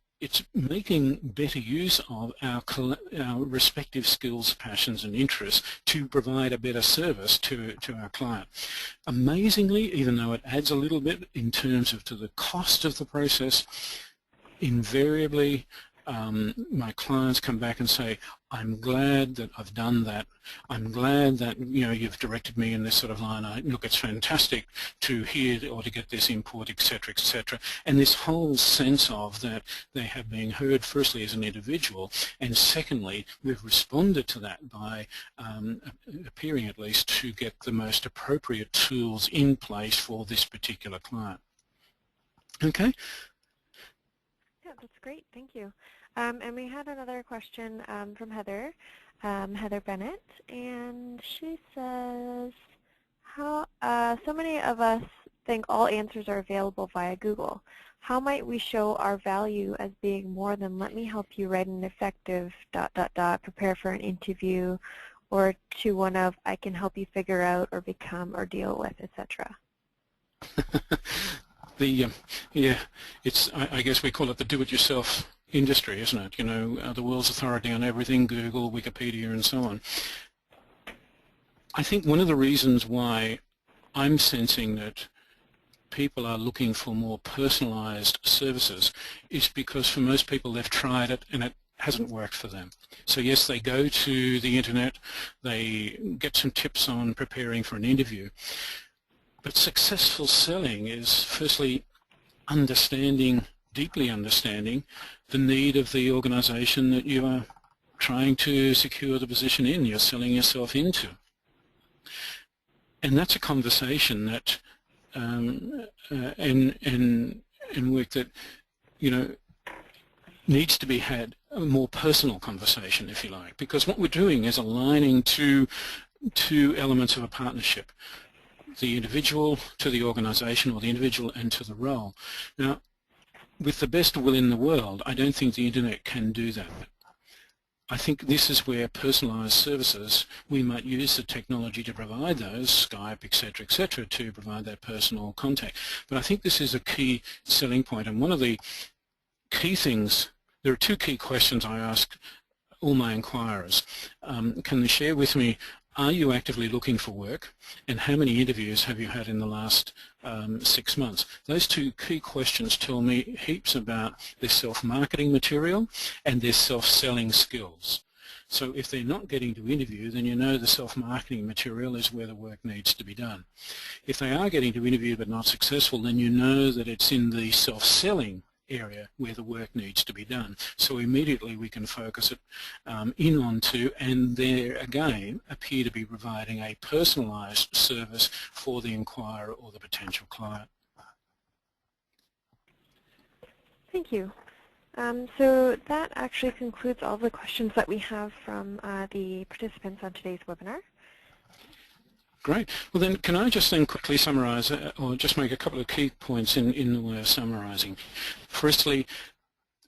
making better use of our respective skills, passions and interests to provide a better service to our client. Amazingly, even though it adds a little bit in terms of to the cost of the process, invariably my clients come back and say, I'm glad that I've done that. I'm glad that, you know, you've directed me in this sort of line. Look, it's fantastic to hear or to get this input, etc., etc. And this whole sense of that they have been heard, firstly as an individual, and secondly, we've responded to that by appearing at least to get the most appropriate tools in place for this particular client. Okay? Yeah, that's great. Thank you. And we had another question from Heather, Heather Bennett, and she says, "How so many of us think all answers are available via Google. How might we show our value as being more than let me help you write an effective ... prepare for an interview, or to one of I can help you figure out or become or deal with, etc." Yeah, it's I guess we call it the do-it-yourself industry, isn't it? You know, the world's authority on everything, Google, Wikipedia, and so on. I think one of the reasons why I'm sensing that people are looking for more personalized services is because for most people they've tried it and it hasn't worked for them. So yes, they go to the internet, they get some tips on preparing for an interview, but successful selling is firstly deeply understanding the need of the organization that you are trying to secure the position in, you're selling yourself into. And that's a conversation that and work that, you know, needs to be had, a more personal conversation, if you like, because what we're doing is aligning two elements of a partnership, the individual to the organization, or the individual and to the role. Now, with the best will in the world, I don't think the internet can do that. I think this is where personalized services, we might use the technology to provide those, Skype, etc., to provide that personal contact. But I think this is a key selling point, and one of the key things, there are two key questions I ask all my inquirers. Can they share with me, are you actively looking for work, and how many interviews have you had in the last 6 months? Those two key questions tell me heaps about their self-marketing material and their self-selling skills. So if they're not getting to interview, then you know the self-marketing material is where the work needs to be done. If they are getting to interview but not successful, then you know that it's in the self-selling area where the work needs to be done. So immediately we can focus it in onto, and there again appear to be providing a personalised service for the inquirer or the potential client. Thank you. So that actually concludes all the questions that we have from the participants on today's webinar. Great. Well then, can I just then quickly summarize, or just make a couple of key points in the way of summarizing. Firstly,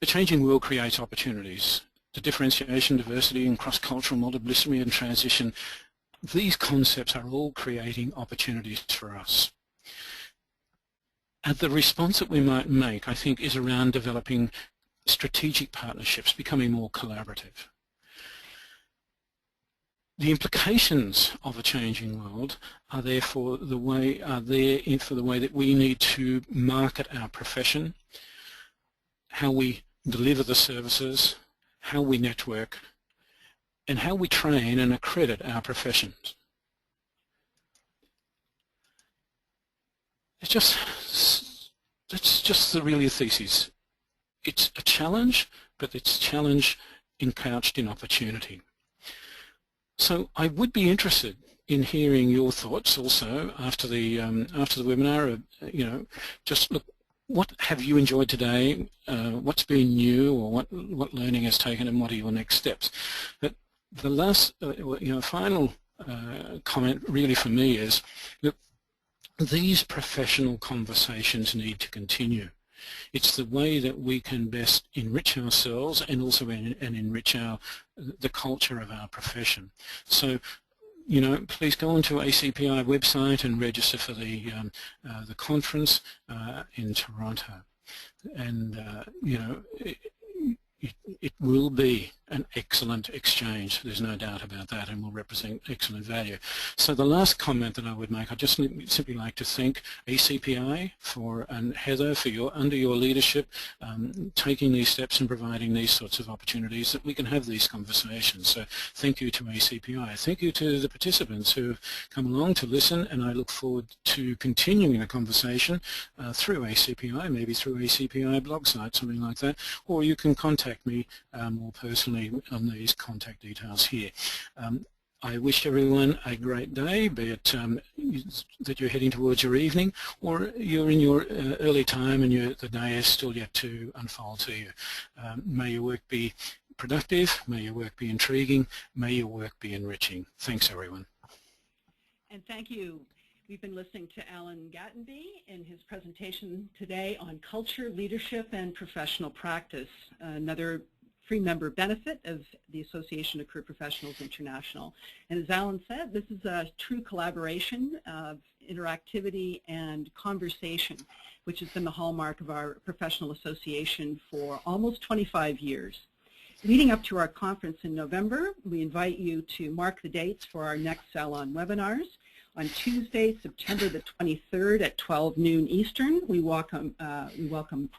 the changing world creates opportunities. The differentiation, diversity, and cross-cultural multiplicity and transition, these concepts are all creating opportunities for us. And the response that we might make, I think, is around developing strategic partnerships, becoming more collaborative. The implications of a changing world are there for the way that we need to market our profession, how we deliver the services, how we network, and how we train and accredit our professions. That's just the really thesis. It's a challenge, but it's a challenge couched in opportunity. So I would be interested in hearing your thoughts also after the webinar. Just look, what have you enjoyed today? What's been new, or what learning has taken, and what are your next steps? But the last, final comment really for me is that these professional conversations need to continue. It's the way that we can best enrich ourselves and also enrich the culture of our profession. So, please go onto ACPI website and register for the conference in Toronto, and it will be an excellent exchange. There's no doubt about that, and will represent excellent value. So the last comment that I would make, I'd just simply like to thank ACPI and Heather for under your leadership, taking these steps and providing these sorts of opportunities that we can have these conversations. So thank you to ACPI. Thank you to the participants who have come along to listen, and I look forward to continuing the conversation through ACPI, maybe through ACPI blog site, something like that, or you can contact me more personally on these contact details here. I wish everyone a great day, be it that you're heading towards your evening, or you're in your early time and the day is still yet to unfold to you. May your work be productive, may your work be intriguing, may your work be enriching. Thanks, everyone. And thank you. We've been listening to Allan Gatenby in his presentation today on culture, leadership, and professional practice, another free member benefit of the Association of Career Professionals International. And as Allan said, this is a true collaboration of interactivity and conversation, which has been the hallmark of our professional association for almost 25 years. Leading up to our conference in November, we invite you to mark the dates for our next Salon webinars. On Tuesday, September the 23rd at 12 noon Eastern, we welcome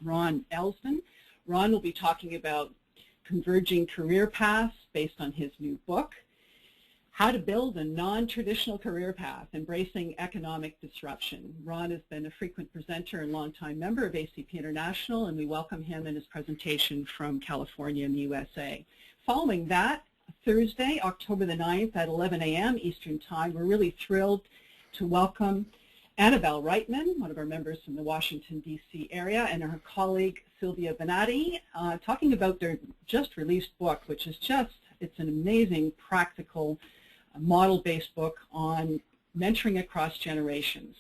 Ron Elsden. Ron will be talking about converging career paths based on his new book, How to Build a Non-Traditional Career Path, Embracing Economic Disruption. Ron has been a frequent presenter and longtime member of ACP International, and we welcome him in his presentation from California in the USA. Following that, Thursday, October the 9th at 11 a.m. Eastern Time, we're really thrilled to welcome Annabelle Reitman, one of our members from the Washington, D.C. area, and her colleague Sylvia Benatti, talking about their just released book, which is it's an amazing, practical, model-based book on mentoring across generations.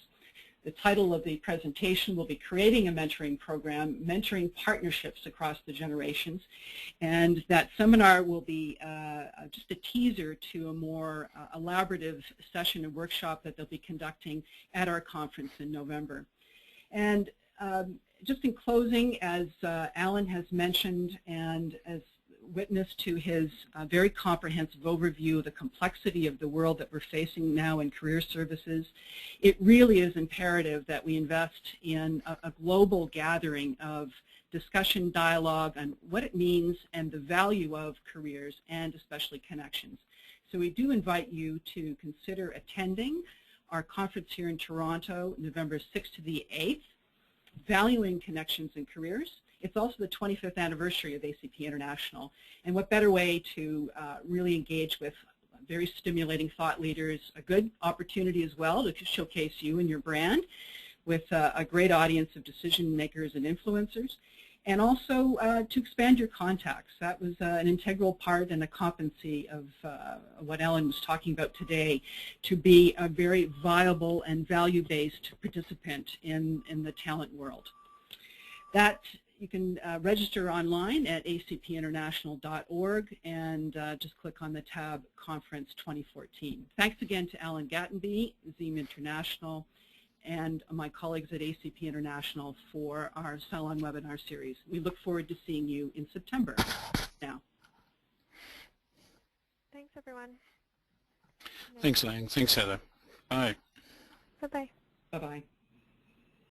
The title of the presentation will be Creating a Mentoring Program, Mentoring Partnerships Across the Generations. And that seminar will be just a teaser to a more elaborative session and workshop that they'll be conducting at our conference in November. And just in closing, as Allan has mentioned, and as witness to his very comprehensive overview of the complexity of the world that we're facing now in career services, it really is imperative that we invest in a global gathering of discussion, dialogue on what it means and the value of careers and especially connections. So we do invite you to consider attending our conference here in Toronto, November 6th to the 8th, Valuing Connections and Careers. It's also the 25th anniversary of ACP International, and what better way to really engage with very stimulating thought leaders, a good opportunity as well to showcase you and your brand with a great audience of decision makers and influencers. and also to expand your contacts. That was an integral part and a competency of what Allan was talking about today, to be a very viable and value-based participant in the talent world. That you can register online at acpinternational.org and just click on the tab Conference 2014. Thanks again to Allan Gatenby, Zeem International, and my colleagues at ACP International for our Salon webinar series. We look forward to seeing you in September now. Thanks, everyone. Thanks, Lang. Thanks, Heather. Bye. Bye-bye. Bye-bye.